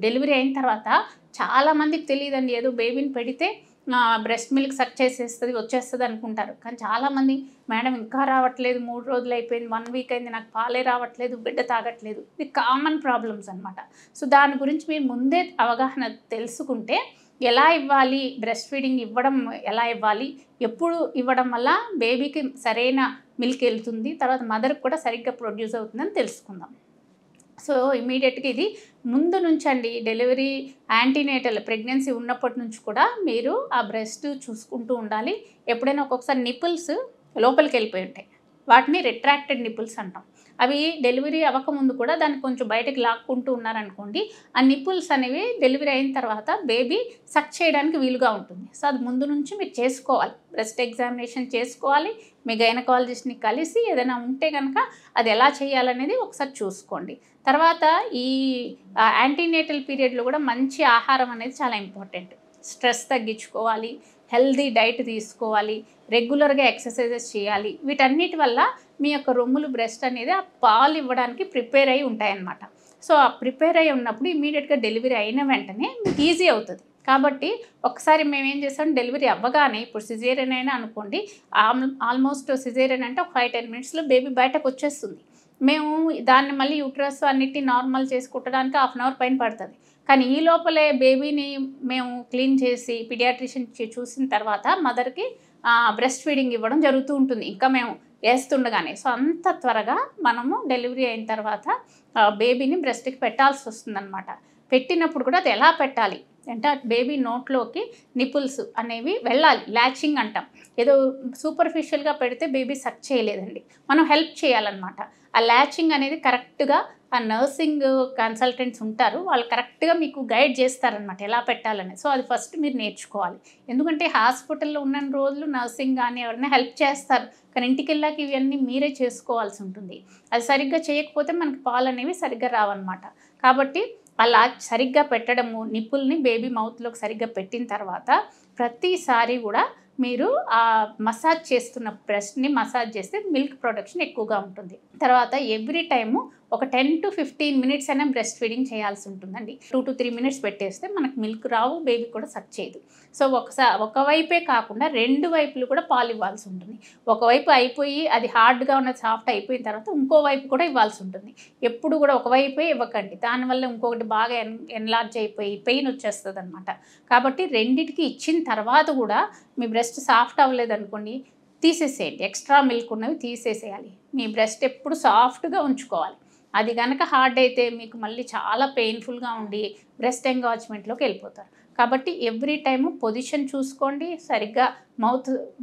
Delivery అయిన తర్వాత చాలామందికి తెలియదండి, ఏదో బేబీని పెడితే బ్రెస్ట్ మిల్క్ సక్ చేసేస్తుంది వచ్చేస్తుంది అనుకుంటారు. కానీ చాలామంది మేడం ఇంకా రావట్లేదు, 3 రోజులు అయిపోయింది, 1 వీక్ అయింది, నాకు పాలే రావట్లేదు, బిడ్డ తాగట్లేదు. ఇది కామన్ ప్రాబ్లమ్స్ అనమాట. సో దాని గురించి మీరు ముందే అవగాహన తెలుసుకుంటే ఎలా ఇవ్వాలి, బ్రెస్ట్ ఫీడింగ్ ఇవ్వడం ఎలా ఇవ్వాలి, ఎప్పుడు ఇవ్వడం వల్ల బేబీకి సరైన మిల్క్ వెళ్తుంది, తర్వాత మదర్కి కూడా సరిగ్గా ప్రొడ్యూస్ అవుతుందని తెలుసుకుందాం. సో ఇమీడియట్గా ఇది ముందు నుంచి అండి, డెలివరీ యాంటీనేటల్ ప్రెగ్నెన్సీ ఉన్నప్పటి నుంచి కూడా మీరు ఆ బ్రెస్ట్ చూసుకుంటూ ఉండాలి. ఎప్పుడైనా ఒక్కొక్కసారి నిపుల్స్ లోపలికి వెళ్ళిపోయి ఉంటాయి, వాటిని రిట్రాక్టెడ్ నిపుల్స్ అంటాం. అవి డెలివరీ అవ్వకముందు కూడా దాన్ని కొంచెం బయటకు లాక్కుంటూ ఉన్నారనుకోండి, ఆ నిపుల్స్ అనేవి డెలివరీ అయిన తర్వాత బేబీ సక్ చేయడానికి వీలుగా ఉంటుంది. సో అది ముందు నుంచి మీరు చేసుకోవాలి, బ్రెస్ట్ ఎగ్జామినేషన్ చేసుకోవాలి, మీ గైనకాలజిస్ట్ని కలిసి ఏదైనా ఉంటే కనుక అది ఎలా చేయాలనేది ఒకసారి చూసుకోండి. తర్వాత ఈ యాంటీనేటల్ పీరియడ్లో కూడా మంచి ఆహారం అనేది చాలా ఇంపార్టెంట్. స్ట్రెస్ తగ్గించుకోవాలి, హెల్దీ డైట్ తీసుకోవాలి, రెగ్యులర్గా ఎక్సర్సైజెస్ చేయాలి. వీటన్నిటి వల్ల మీ యొక్క రొమ్ములు బ్రెస్ట్ అనేది ఆ పాలు ఇవ్వడానికి ప్రిపేర్ అయి ఉంటాయన్నమాట. సో ఆ ప్రిపేర్ అయి ఉన్నప్పుడు ఇమీడియట్గా డెలివరీ అయిన వెంటనే మీకు ఈజీ అవుతుంది. కాబట్టి ఒకసారి మేము ఏం చేస్తాం, డెలివరీ అవ్వగానే ఇప్పుడు సిజేరియన్ అయినా అనుకోండి, ఆల్మోస్ట్ సిజేరియన్ అంటే ఒక 5-10 మినిట్స్లో బేబీ బయటకు వచ్చేస్తుంది. మేము దాన్ని మళ్ళీ యూట్రస్ అన్నిటిని నార్మల్ చేసి కుట్టడానికి 1/2 అవర్ పైన పడుతుంది. కానీ ఈ లోపలే బేబీని మేము క్లీన్ చేసి పీడియాట్రిషియన్ చూసిన తర్వాత మదర్కి బ్రెస్ట్ ఫీడింగ్ ఇవ్వడం జరుగుతూ ఉంటుంది, ఇంకా మేము వేస్తుండగానే. సో అంత త్వరగా మనము డెలివరీ అయిన తర్వాత బేబీని బ్రెస్ట్కి పెట్టాల్సి వస్తుందన్నమాట. పెట్టినప్పుడు కూడా అది ఎలా పెట్టాలి అంటే, బేబీ నోట్లోకి నిపుల్స్ అనేవి వెళ్ళాలి, ల్యాచింగ్ అంటాం. ఏదో సూపర్ఫిషియల్గా పెడితే బేబీ సక్ చేయలేదండి, మనం హెల్ప్ చేయాలన్నమాట. ఆ ల్యాచింగ్ అనేది కరెక్ట్గా ఆ నర్సింగ్ కన్సల్టెంట్స్ ఉంటారు, వాళ్ళు కరెక్ట్గా మీకు గైడ్ చేస్తారనమాట ఎలా పెట్టాలని. సో అది ఫస్ట్ మీరు నేర్చుకోవాలి. ఎందుకంటే హాస్పిటల్లో ఉన్న రోజులు నర్సింగ్ కానీ ఎవరైనా హెల్ప్ చేస్తారు, కానీ ఇంటికి వెళ్ళాక ఇవన్నీ మీరే చేసుకోవాల్సి ఉంటుంది. అది సరిగ్గా చేయకపోతే మనకి పాలు అనేవి సరిగ్గా రావన్నమాట. కాబట్టి అలా సరిగ్గా పెట్టడము, నిప్పుల్ని బేబీ మౌత్లోకి సరిగ్గా పెట్టిన తర్వాత ప్రతిసారి కూడా మీరు ఆ మసాజ్ చేస్తున్న బ్రెస్ట్ని మసాజ్ చేస్తే మిల్క్ ప్రొడక్షన్ ఎక్కువగా ఉంటుంది. తర్వాత ఎవ్రీ టైము ఒక 10 to 15 మినిట్స్ అయినా బ్రెస్ట్ ఫీడింగ్ చేయాల్సి ఉంటుందండి. 2 to 3 మినిట్స్ పెట్టేస్తే మనకు మిల్క్ రావు, బేబీ కూడా సక్ చేయదు. సో ఒకవైపే కాకుండా 2 వైపులు కూడా పాలు ఇవ్వాల్సి ఉంటుంది. ఒకవైపు అయిపోయి అది హార్డ్గా ఉన్న సాఫ్ట్ అయిపోయిన తర్వాత ఇంకో వైపు కూడా ఇవ్వాల్సి ఉంటుంది. ఎప్పుడు కూడా ఒకవైపే ఇవ్వకండి, దానివల్ల ఇంకొకటి బాగా ఎన్లార్జ్ అయిపోయి పెయిన్ వచ్చేస్తుంది అనమాట. కాబట్టి రెండిటికి ఇచ్చిన తర్వాత కూడా మీ బ్రెస్ట్ సాఫ్ట్ అవ్వలేదనుకోండి, తీసేసేయండి, ఎక్స్ట్రా మిల్క్ ఉన్నవి తీసేసేయాలి. మీ బ్రెస్ట్ ఎప్పుడు సాఫ్ట్గా ఉంచుకోవాలి. అది కనుక హార్డ్ అయితే మీకు మళ్ళీ చాలా పెయిన్ఫుల్గా ఉండి బ్రెస్ట్ ఎంగాజ్మెంట్లోకి వెళ్ళిపోతారు. కాబట్టి ఎవ్రీ టైము పొజిషన్ చూసుకోండి, సరిగ్గా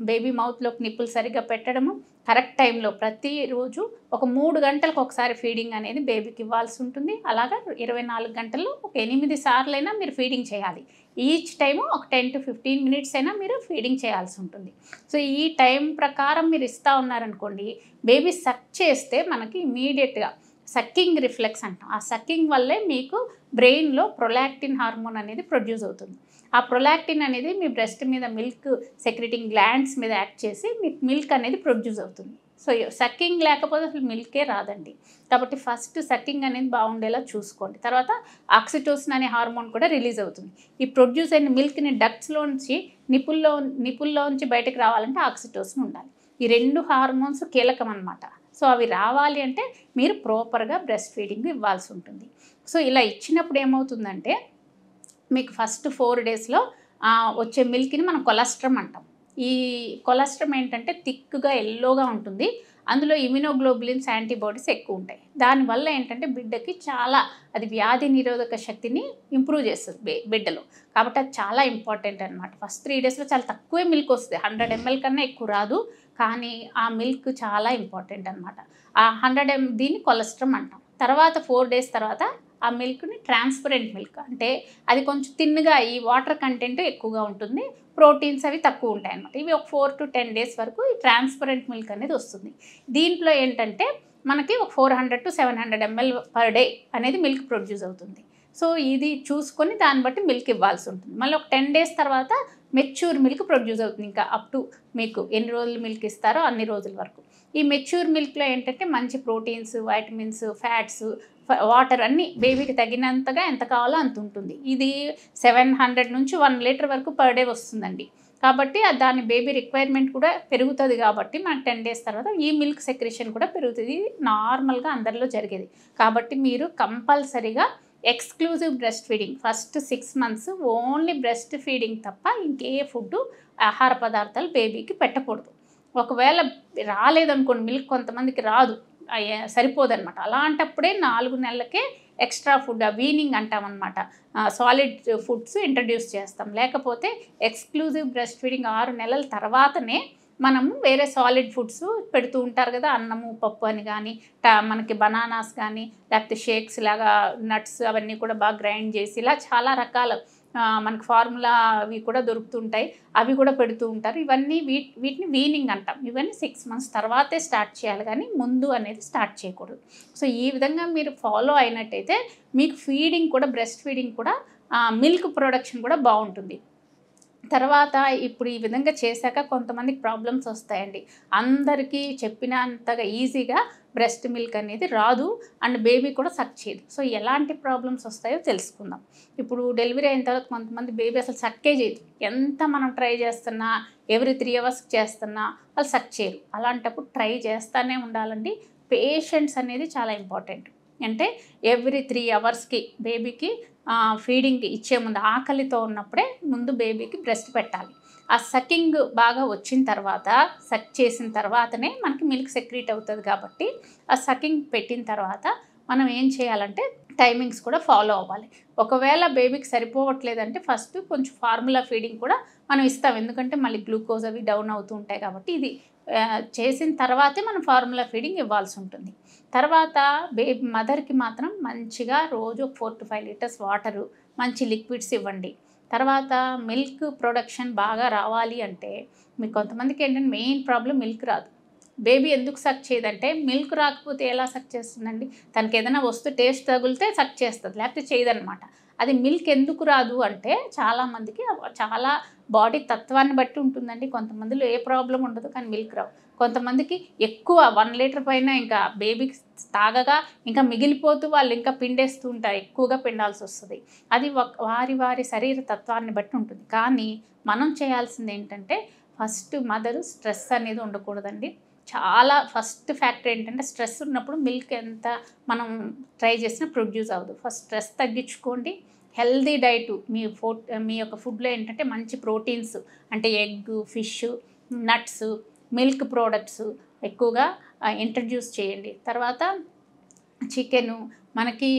బేబీ మౌత్లోకి నిప్పులు సరిగ్గా పెట్టడము, కరెక్ట్ టైంలో ప్రతిరోజు ఒక 3 గంటలకు ఒకసారి ఫీడింగ్ అనేది బేబీకి ఇవ్వాల్సి ఉంటుంది. అలాగా 24 గంటల్లో ఒక 8 సార్లైనా మీరు ఫీడింగ్ చేయాలి. ఈచ్ టైము ఒక 10 to 15 మినిట్స్ అయినా మీరు ఫీడింగ్ చేయాల్సి ఉంటుంది. సో ఈ టైం ప్రకారం మీరు ఇస్తూ ఉన్నారనుకోండి, బేబీ సక్ చేస్తే మనకి ఇమీడియట్గా సక్కింగ్ రిఫ్లెక్స్ అంటాం. ఆ సక్కింగ్ వల్లే మీకు బ్రెయిన్లో ప్రొలాక్టిన్ హార్మోన్ అనేది ప్రొడ్యూస్ అవుతుంది. ఆ ప్రొలాక్టిన్ అనేది మీ బ్రెస్ట్ మీద మిల్క్ సెక్రెటింగ్ గ్లాండ్స్ మీద యాక్ట్ చేసి మీకు మిల్క్ అనేది ప్రొడ్యూస్ అవుతుంది. సో సక్కింగ్ లేకపోతే అసలు మిల్కే రాదండి. కాబట్టి ఫస్ట్ సక్కింగ్ అనేది బాగుండేలా చూసుకోండి. తర్వాత ఆక్సిటోసిన్ అనే హార్మోన్ కూడా రిలీజ్ అవుతుంది. ఈ ప్రొడ్యూస్ అయిన మిల్క్ని డక్ట్స్లోంచి నిపుల్లోంచి బయటకు రావాలంటే ఆక్సిటోసిన్ ఉండాలి. ఈ 2 హార్మోన్స్ కీలకం అన్నమాట. సో అవి రావాలి అంటే మీరు ప్రాపర్గా బ్రెస్ట్ ఫీడింగ్ ఇవ్వాల్సి ఉంటుంది. సో ఇలా ఇచ్చినప్పుడు ఏమవుతుందంటే, మీకు ఫస్ట్ 4 డేస్లో వచ్చే మిల్క్ని మనం కొలెస్ట్రమ్ అంటాం. ఈ కొలెస్ట్రమ్ ఏంటంటే థిక్గా ఎల్లోగా ఉంటుంది, అందులో ఇమ్యునోగ్లోబులిన్స్ యాంటీబాడీస్ ఎక్కువ ఉంటాయి. దానివల్ల ఏంటంటే బిడ్డకి చాలా అది వ్యాధి నిరోధక శక్తిని ఇంప్రూవ్ చేస్తుంది బిడ్డలో. కాబట్టి అది చాలా ఇంపార్టెంట్ అనమాట. ఫస్ట్ 3 డేస్లో చాలా తక్కువే మిల్క్ వస్తుంది, 100 ml కన్నా ఎక్కువ రాదు, కానీ ఆ మిల్క్ చాలా ఇంపార్టెంట్ అనమాట. ఆ 100 ml దీన్ని కొలెస్ట్రమ్ అంటాం. తర్వాత 4 డేస్ తర్వాత ఆ మిల్క్ని ట్రాన్స్పరెంట్ మిల్క్, అంటే అది కొంచెం తిన్నుగా ఈ వాటర్ కంటెంట్ ఎక్కువగా ఉంటుంది, ప్రోటీన్స్ అవి తక్కువ ఉంటాయి అన్నమాట. ఇవి ఒక 4 to 10 డేస్ వరకు ఈ ట్రాన్స్పరెంట్ మిల్క్ అనేది వస్తుంది. దీంట్లో ఏంటంటే మనకి ఒక 400 to 700 ml పర్ డే అనేది మిల్క్ ప్రొడ్యూస్ అవుతుంది. సో ఇది చూసుకొని దాన్ని బట్టి మిల్క్ ఇవ్వాల్సి ఉంటుంది. మళ్ళీ ఒక 10 డేస్ తర్వాత మెచ్యూర్ మిల్క్ ప్రొడ్యూస్ అవుతుంది, ఇంకా అప్ టు మీకు ఎన్ని రోజులు మిల్క్ ఇస్తారో అన్ని రోజుల వరకు. ఈ మెచ్యూర్ మిల్క్లో ఏంటంటే మంచి ప్రోటీన్స్, వైటమిన్స్, ఫ్యాట్స్, వాటర్ అన్నీ బేబీకి తగినంతగా ఎంత కావాలో అంత ఉంటుంది. ఇది 700 నుంచి 1 లీటర్ వరకు పర్ డే వస్తుందండి. కాబట్టి దాని బేబీ రిక్వైర్మెంట్ కూడా పెరుగుతుంది కాబట్టి మనకు 10 డేస్ తర్వాత ఈ మిల్క్ సెక్రెషన్ కూడా పెరుగుతుంది. నార్మల్గా అందరిలో జరిగేది. కాబట్టి మీరు కంపల్సరీగా exclusive breast feeding first 6 months only breast feeding తప్ప ఇంకే ఫుడ్ ఆహార పదార్థాలు బేబీకి పెట్టకూడదు. ఒకవేళ రాలేదనుకోండి మిల్క్, కొంతమందికి రాదు, సరిపోదన్నమాట. అలాంటప్పుడే 4 నెలలకే ఎక్స్ట్రా ఫుడ్ వీనింగ్ అంటామన్నమాట, సాలిడ్ ఫుడ్స్ ఇంట్రడ్యూస్ చేస్తాం. లేకపోతే ఎక్స్క్లూజివ్ బ్రెస్ట్ ఫీడింగ్ 6 నెలల తర్వాతనే మనము వేరే సాలిడ్ ఫుడ్స్ పెడుతూ ఉంటారు కదా, అన్నము పప్పు అని కానీ, మనకి బనానాస్ కానీ, లేకపోతే షేక్స్ లాగా నట్స్ అవన్నీ కూడా బాగా గ్రైండ్ చేసి ఇలా చాలా రకాల మనకు ఫార్ములా అవి కూడా దొరుకుతుంటాయి, అవి కూడా పెడుతూ ఉంటారు. ఇవన్నీ వీటిని వీనింగ్ అంటాం. ఇవన్నీ 6 మంత్స్ తర్వాతే స్టార్ట్ చేయాలి కానీ ముందు అనేది స్టార్ట్ చేయకూడదు. సో ఈ విధంగా మీరు ఫాలో అయినట్టయితే మీకు ఫీడింగ్ కూడా, బ్రెస్ట్ ఫీడింగ్ కూడా, మిల్క్ ప్రొడక్షన్ కూడా బాగుంటుంది. తర్వాత ఇప్పుడు ఈ విధంగా చేశాక కొంతమందికి ప్రాబ్లమ్స్ వస్తాయండి. అందరికీ చెప్పినంతగా ఈజీగా బ్రెస్ట్ మిల్క్ అనేది రాదు అండ్ బేబీ కూడా సక్ చేయదు. సో ఎలాంటి ప్రాబ్లమ్స్ వస్తాయో తెలుసుకుందాం. ఇప్పుడు డెలివరీ అయిన తర్వాత కొంతమంది బేబీ అసలు సక్కే చేయదు. ఎంత మనం ట్రై చేస్తున్నా, ఎవ్రీ 3 అవర్స్ చేస్తున్నా వాళ్ళు సక్ చేయరు. అలాంటప్పుడు ట్రై చేస్తూనే ఉండాలండి. పేషెన్స్ అనేది చాలా ఇంపార్టెంట్. అంటే ఎవ్రీ 3 అవర్స్కి బేబీకి ఫీడింగ్ ఇచ్చే ముందు ఆకలితో ఉన్నప్పుడే ముందు బేబీకి బ్రెస్ట్ పెట్టాలి. ఆ సకింగ్ బాగా వచ్చిన తర్వాత, సక్ చేసిన తర్వాతనే మనకి మిల్క్ సెక్రీట్ అవుతుంది. కాబట్టి ఆ సకింగ్ పెట్టిన తర్వాత మనం ఏం చేయాలంటే టైమింగ్స్ కూడా ఫాలో అవ్వాలి. ఒకవేళ బేబీకి సరిపోవట్లేదంటే ఫస్ట్ కొంచెం ఫార్ములా ఫీడింగ్ కూడా మనం ఇస్తాం. ఎందుకంటే మళ్ళీ గ్లూకోజ్ అవి డౌన్ అవుతూ ఉంటాయి కాబట్టి ఇది చేసిన తర్వాతే మనం ఫార్ములా ఫీడింగ్ ఇవ్వాల్సి ఉంటుంది. తర్వాత బేబీ మదర్కి మాత్రం మంచిగా రోజు 4 to 5 లీటర్స్ వాటరు, మంచి లిక్విడ్స్ ఇవ్వండి. తర్వాత మిల్క్ ప్రొడక్షన్ బాగా రావాలి అంటే మీకు కొంతమందికి ఏంటంటే మెయిన్ ప్రాబ్లం మిల్క్ రాదు. బేబీ ఎందుకు సక్ చేయదంటే మిల్క్ రాకపోతే ఎలా సక్ చేస్తుందండి? తనకి ఏదైనా వస్తువు టేస్ట్ తగిలితే సక్ చేస్తుంది, లేకపోతే చేయదన్నమాట. అది మిల్క్ ఎందుకు రాదు అంటే చాలామందికి చాలా బాడీ తత్వాన్ని బట్టి ఉంటుందండి. కొంతమందిలో ఏ ప్రాబ్లం ఉండదు కానీ మిల్క్ రావు. కొంతమందికి ఎక్కువ 1 లీటర్ పైన ఇంకా బేబీకి తాగగా ఇంకా మిగిలిపోతూ వాళ్ళు ఇంకా పిండేస్తూ ఉంటారు, ఎక్కువగా పిండాల్సి వస్తుంది. అది వారి శరీర తత్వాన్ని బట్టి ఉంటుంది. కానీ మనం చేయాల్సింది ఏంటంటే ఫస్ట్ మదరు స్ట్రెస్ అనేది ఉండకూడదండి. చాలా ఫస్ట్ ఫ్యాక్టర్ ఏంటంటే స్ట్రెస్ ఉన్నప్పుడు మిల్క్ ఎంత మనం ట్రై చేసినా ప్రొడ్యూస్ అవ్వదు. ఫస్ట్ స్ట్రెస్ తగ్గించుకోండి. హెల్దీ డైట్ మీ యొక్క ఫుడ్లో ఏంటంటే మంచి ప్రోటీన్స్ అంటే egg, fish, nuts, milk products ఎక్కువగా ఇంట్రడ్యూస్ చేయండి. తర్వాత చికెను, మనకి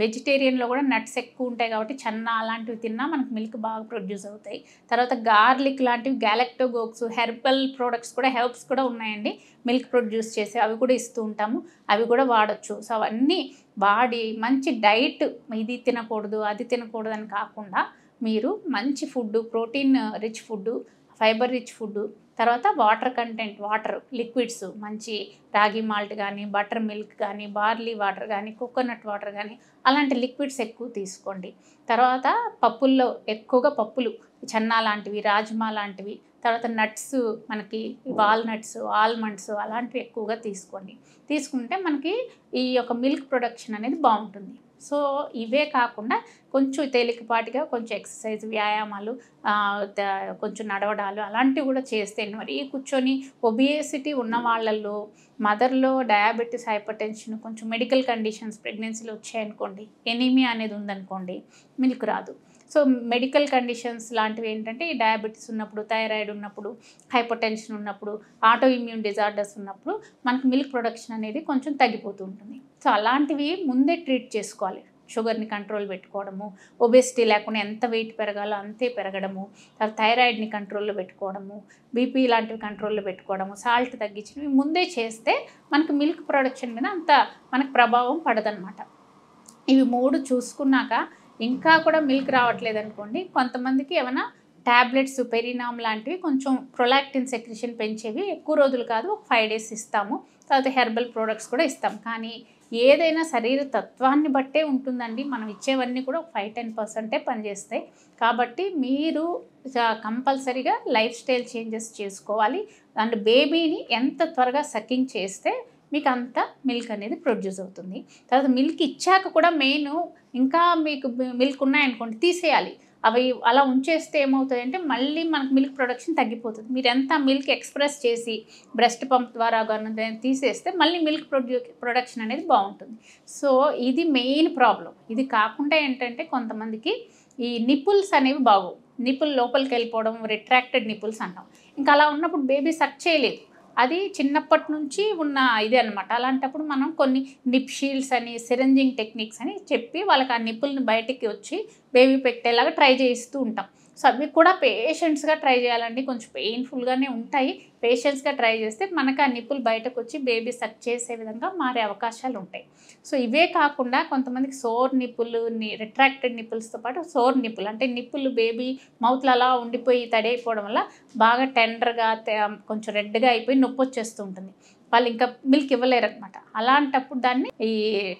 వెజిటేరియన్లో కూడా నట్స్ ఎక్కువ ఉంటాయి కాబట్టి చెన్న అలాంటివి తిన్నా మనకు మిల్క్ బాగా ప్రొడ్యూస్ అవుతాయి. తర్వాత గార్లిక్ లాంటివి, గ్యాలక్టోగోక్స్, హెర్బల్ ప్రోడక్ట్స్ కూడా, హెర్బ్స్ కూడా ఉన్నాయండి మిల్క్ ప్రొడ్యూస్ చేసి, అవి కూడా ఇస్తూ ఉంటాము, అవి కూడా వాడచ్చు. సో అవన్నీ వాడి మంచి డైట్, ఇది తినకూడదు అది తినకూడదు అని కాకుండా మీరు మంచి food, protein rich food, fibre rich food, తర్వాత వాటర్ కంటెంట్, వాటర్ లిక్విడ్స్, మంచి రాగి మాల్ట్ కానీ, బటర్ మిల్క్ కానీ, బార్లీ వాటర్ కానీ, కోకోనట్ వాటర్ కానీ అలాంటి లిక్విడ్స్ ఎక్కువ తీసుకోండి. తర్వాత పప్పుల్లో ఎక్కువగా పప్పులు, చెన్నా లాంటివి, రాజ్మా లాంటివి, తర్వాత నట్స్, మనకి వాల్నట్స్, ఆల్మండ్స్ అలాంటివి ఎక్కువగా తీసుకోండి. తీసుకుంటే మనకి ఈ యొక్క మిల్క్ ప్రొడక్షన్ అనేది బాగుంటుంది. సో ఇవే కాకుండా కొంచెం తేలికపాటిగా కొంచెం ఎక్సర్సైజ్, వ్యాయామాలు, కొంచెం నడవడాలు అలాంటివి కూడా చేస్తే, మరి కూర్చొని ఒబియేసిటీ ఉన్న వాళ్ళల్లో, మదర్లో డయాబెటీస్, హైపర్ టెన్షన్, కొంచెం మెడికల్ కండిషన్స్ ప్రెగ్నెన్సీలో వచ్చాయనుకోండి, ఎనీమియా అనేది ఉందనుకోండి, మిల్క్ రాదు. సో మెడికల్ కండిషన్స్ లాంటివి ఏంటంటే ఈ డయాబెటీస్ ఉన్నప్పుడు, థైరాయిడ్ ఉన్నప్పుడు, హైపర్ టెన్షన్ ఉన్నప్పుడు, ఆటో ఇమ్యూన్ డిజార్డర్స్ ఉన్నప్పుడు మనకు మిల్క్ ప్రొడక్షన్ అనేది కొంచెం తగ్గిపోతూ ఉంటుంది. సో అలాంటివి ముందే ట్రీట్ చేసుకోవాలి. షుగర్ని కంట్రోల్ పెట్టుకోవడము, ఒబెసిటీ లేకుండా ఎంత వెయిట్ పెరగాలో అంతే పెరగడము, తర్వాత థైరాయిడ్ని కంట్రోల్లో పెట్టుకోవడము, బీపీ లాంటివి కంట్రోల్లో పెట్టుకోవడము, సాల్ట్ తగ్గించినవి ముందే చేస్తే మనకు మిల్క్ ప్రొడక్షన్ మీద అంత మనకు ప్రభావం పడదనమాట. ఇవి 3 చూసుకున్నాక ఇంకా కూడా మిల్క్ రావట్లేదు అనుకోండి, కొంతమందికి ఏమైనా ట్యాబ్లెట్స్, పెరినామ్ లాంటివి కొంచెం ప్రొలాక్టిన్ సెక్రెషన్ పెంచేవి ఎక్కువ రోజులు కాదు, ఒక 5 days ఇస్తాము. తర్వాత హెర్బల్ ప్రోడక్ట్స్ కూడా ఇస్తాం. కానీ ఏదైనా శరీర తత్వాన్ని బట్టే ఉంటుందండి. మనం ఇచ్చేవన్నీ కూడా 5-10% పనిచేస్తాయి. కాబట్టి మీరు కంపల్సరీగా లైఫ్ స్టైల్ చేంజెస్ చేసుకోవాలి. అండ్ బేబీని ఎంత త్వరగా సకింగ్ చేస్తే మీకు అంత మిల్క్ అనేది ప్రొడ్యూస్ అవుతుంది. తర్వాత మిల్క్ ఇచ్చాక కూడా మెయిన్ ఇంకా మీకు మిల్క్ ఉన్నాయనుకోండి తీసేయాలి. అవి అలా ఉంచేస్తే ఏమవుతాయంటే మళ్ళీ మనకు మిల్క్ ప్రొడక్షన్ తగ్గిపోతుంది. మీరు ఎంత మిల్క్ ఎక్స్‌ప్రెస్ చేసి బ్రెస్ట్ పంప్ ద్వారా గాని తీసేస్తే మళ్ళీ మిల్క్ ప్రొడక్షన్ అనేది బావుంటుంది. సో, ఇది మెయిన్ ప్రాబ్లమ్. ఇది కాకుండా ఏంటంటే కొంతమందికి ఈ నిప్పుల్స్ అనేవి బాగోవు. నిప్పుల్ లోపలికెళ్ళిపోవడం, రిట్రాక్టెడ్ నిప్పుల్స్ అంటాం. ఇంకా అలా ఉన్నప్పుడు బేబీ సక్ చేయలేదు. అది చిన్నప్పటి నుంచి ఉన్న ఇదే అనమాట. అలాంటప్పుడు మనం కొన్ని నిప్ షీల్డ్స్ అని, సిరంజింగ్ టెక్నిక్స్ అని చెప్పి వాళ్ళకి ఆ నిప్పుల్ని బయటికి వచ్చి బేబీ పెట్టేలాగా ట్రై చేయిస్తూ ఉంటాం. సో, అవి కూడా పేషెన్స్‌గా ట్రై చేయాలండి. కొంచెం పెయిన్‌ఫుల్‌గానే ఉంటాయి. పేషెన్స్‌గా ట్రై చేస్తే మనకు ఆ నిప్పులు బయటకొచ్చి బేబీ సక్ చేసే విధంగా మారే అవకాశాలు ఉంటాయి. సో, ఇవే కాకుండా కొంతమందికి సోర్ నిప్పులు, రిట్రాక్టెడ్ నిప్పుల్స్‌తో పాటు సోర్ నిప్పులు అంటే నిప్పులు బేబీ మౌత్‌లో అలా ఉండిపోయి తడైపోవడం వల్ల బాగా టెండర్‌గా కొంచెం రెడ్‌గా అయిపోయి నొప్పొచ్చేస్తూ ఉంటుంది. వాళ్ళు ఇంకా మిల్క్ ఇవ్వలేరనమాట. అలాంటప్పుడు దాన్ని ఈ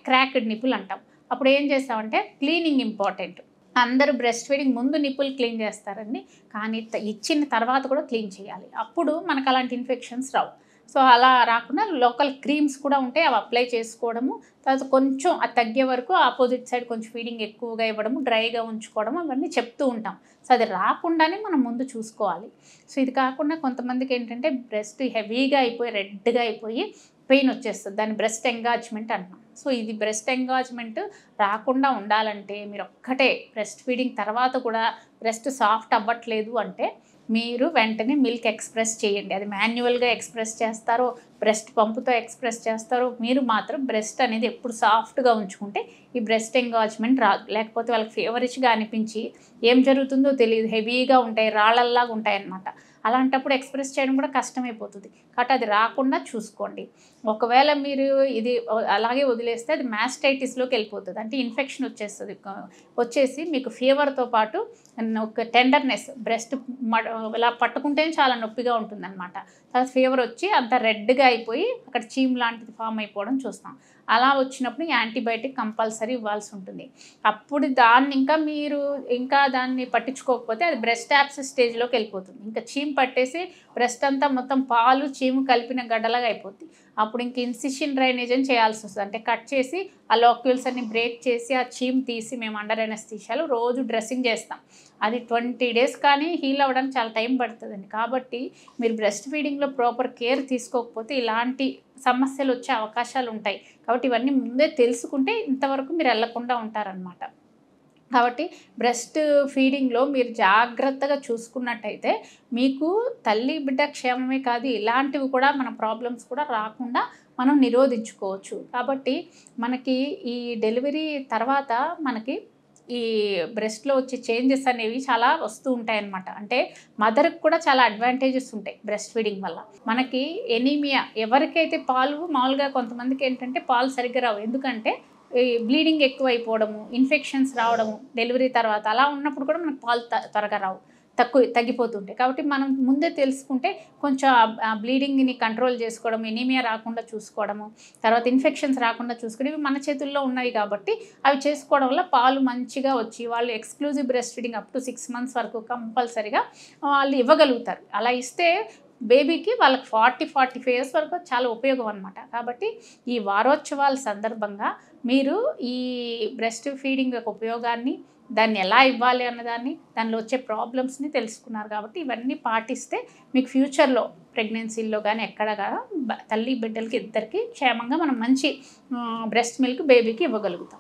క్రాక్డ్ నిప్పులు అంటాం. అప్పుడు ఏం చేస్తామంటే క్లీనింగ్ ఇంపార్టెంట్. అందరూ బ్రెస్ట్ ఫీడింగ్ ముందు నిప్పులు క్లీన్ చేస్తారండి. కానీ ఇచ్చిన తర్వాత కూడా క్లీన్ చేయాలి. అప్పుడు మనకు అలాంటి ఇన్ఫెక్షన్స్ రావు. సో, అలా రాకుండా లోకల్ క్రీమ్స్ కూడా ఉంటాయి. అవి అప్లై చేసుకోవడము. తర్వాత కొంచెం అది తగ్గే వరకు ఆపోజిట్ సైడ్ కొంచెం ఫీడింగ్ ఎక్కువగా ఇవ్వడము, డ్రైగా ఉంచుకోవడము ఇవన్నీ చెప్తూ ఉంటాం. సో, అది రాకుండానే మనం ముందు చూసుకోవాలి. సో, ఇది కాకుండా కొంతమందికి ఏంటంటే బ్రెస్ట్ హెవీగా అయిపోయి, రెడ్‌గా అయిపోయి పెయిన్ వచ్చేస్తది. దాన్ని బ్రెస్ట్ ఎంగార్జ్‌మెంట్ అంటాం. సో, ఇది బ్రెస్ట్ ఎంగార్జ్‌మెంట్ రాకుండా ఉండాలంటే మీరొక్కటే బ్రెస్ట్ ఫీడింగ్ తర్వాత కూడా బ్రెస్ట్ సాఫ్ట్ అవ్వట్లేదు అంటే మీరు వెంటనే మిల్క్ ఎక్స్‌ప్రెస్ చేయండి. అది మాన్యువల్‌గా ఎక్స్‌ప్రెస్ చేస్తారో, బ్రెస్ట్ పంపుతో ఎక్స్‌ప్రెస్ చేస్తారో మీరు మాత్రం బ్రెస్ట్ అనేది ఎప్పుడు సాఫ్ట్‌గా ఉంచుకుంటే ఈ బ్రెస్ట్ ఎంగార్జ్‌మెంట్ రాదు. లేకపోతే వాళ్ళకి ఫీవరిష్‌గా అనిపించి ఏం జరుగుతుందో తెలీదు. హెవీగా ఉంటాయి, రాళ్ళల్లాగా ఉంటాయన్నమాట. అలాంటప్పుడు ఎక్స్‌ప్రెస్ చేయడం కూడా కష్టమైపోతుంది. కాబట్టి అది రాకుండా చూసుకోండి. ఒకవేళ మీరు ఇది అలాగే వదిలేస్తే అది మాస్టైటిస్‌లోకి వెళ్ళిపోతది. అంటే ఇన్ఫెక్షన్ వచ్చేస్తది. వచ్చేసి మీకు ఫీవర్‌తో పాటు ఒక టెండర్‌నెస్ బ్రెస్ట్ ఇలా పట్టుకుంటేనే చాలా నొప్పిగా ఉంటుందన్నమాట. తర్వాత ఫీవర్ వచ్చి అంత రెడ్‌గా అయిపోయి అక్కడ చీమ్ లాంటిది ఫామ్ అయిపోవడం చూస్తాం. అలా వచ్చినప్పుడు యాంటీబయాటిక్ కంపల్సరీ ఇవ్వాల్సి ఉంటుంది. అప్పుడు దాన్ని ఇంకా దాన్ని పట్టించుకోకపోతే అది బ్రెస్ట్ యాబ్సెస్ స్టేజ్‌లోకి వెళ్ళిపోతుంది. ఇంకా చీమ్ పట్టేసి బ్రెస్ట్ అంతా మొత్తం పాలు, చీము కలిపిన గడ్డలాగా అయిపోద్ది. అప్పుడు ఇంక ఇన్సిషన్ డ్రైనేజ్ అని చేయాల్సొస్తది. అంటే కట్ చేసి ఆ లోక్యూల్స్ అన్ని బ్రేక్ చేసి ఆ చీమ్ తీసి మేము అండర్ అనస్థీషియాలో రోజు డ్రెస్సింగ్ చేస్తాం. అది 20 డేస్ కానీ హీల్ అవ్వడానికి చాలా టైం పడుతుందండి. కాబట్టి మీరు బ్రెస్ట్ ఫీడింగ్‌లో ప్రాపర్ కేర్ తీసుకోకపోతే ఇలాంటి సమస్యలు వచ్చే అవకాశాలు ఉంటాయి. కాబట్టి ఇవన్నీ ముందే తెలుసుకుంటే ఇంతవరకు మీరు ఎళ్ళకుండా ఉంటారనమాట. కాబట్టి బ్రెస్ట్ ఫీడింగ్‌లో మీరు జాగ్రత్తగా చూసుకున్నట్టయితే మీకు తల్లి, బిడ్డ క్షేమమే కాదు ఇలాంటివి కూడా మన ప్రాబ్లమ్స్ కూడా రాకుండా మనం నిరోధించుకోవచ్చు. కాబట్టి మనకి ఈ డెలివరీ తర్వాత మనకి ఈ బ్రెస్ట్‌లో వచ్చే చేంజెస్ అనేవి చాలా వస్తూ ఉంటాయన్నమాట. అంటే మదర్‌కి కూడా చాలా అడ్వాంటేజెస్ ఉంటాయి బ్రెస్ట్ ఫీడింగ్ వల్ల. మనకి ఎనీమియా ఎవరికైతే పాలు మామూలుగా కొంతమందికేంటంటే పాలు సరిగ్గా రావు. ఎందుకంటే ఈ బ్లీడింగ్ ఎక్కువైపోవడము, ఇన్ఫెక్షన్స్ రావడము డెలివరీ తర్వాత అలా ఉన్నప్పుడు కూడా మనకు పాలు త్వరగా రావు. తగ్గిపోతుంటాయి. కాబట్టి మనం ముందే తెలుసుకుంటే కొంచెం ఆ బ్లీడింగ్‌ని కంట్రోల్ చేసుకోవడం, ఎనీమియా రాకుండా చూసుకోవడము, తర్వాత ఇన్ఫెక్షన్స్ రాకుండా చూసుకొని ఇవి మన చేతుల్లో ఉన్నవి కాబట్టి అవి చేసుకోవడం వల్ల పాలు మంచిగా వచ్చి వాళ్ళు exclusive breast feeding up to 6 months వరకు కంపల్సరీగా వాళ్ళు ఇవ్వగలుగుతారు. అలా ఇస్తే బేబీకి వాళ్ళకి 45 ఇయర్స్ వరకు చాలా ఉపయోగం అనమాట. కాబట్టి ఈ వారోత్సవాల సందర్భంగా మీరు ఈ బ్రెస్ట్ ఫీడింగ్ యొక్క ఉపయోగాన్ని, దాన్ని ఎలా ఇవ్వాలి అన్నదాన్ని, దానిలో వచ్చే ప్రాబ్లమ్స్‌ని తెలుసుకున్నారు కాబట్టి ఇవన్నీ పాటిస్తే మీకు ఫ్యూచర్‌లో ప్రెగ్నెన్సీల్లో గానీ ఎక్కడ తల్లి బిడ్డలకి ఇద్దరికీ క్షేమంగా మనం మంచి బ్రెస్ట్ మిల్క్ బేబీకి ఇవ్వగలుగుతాం.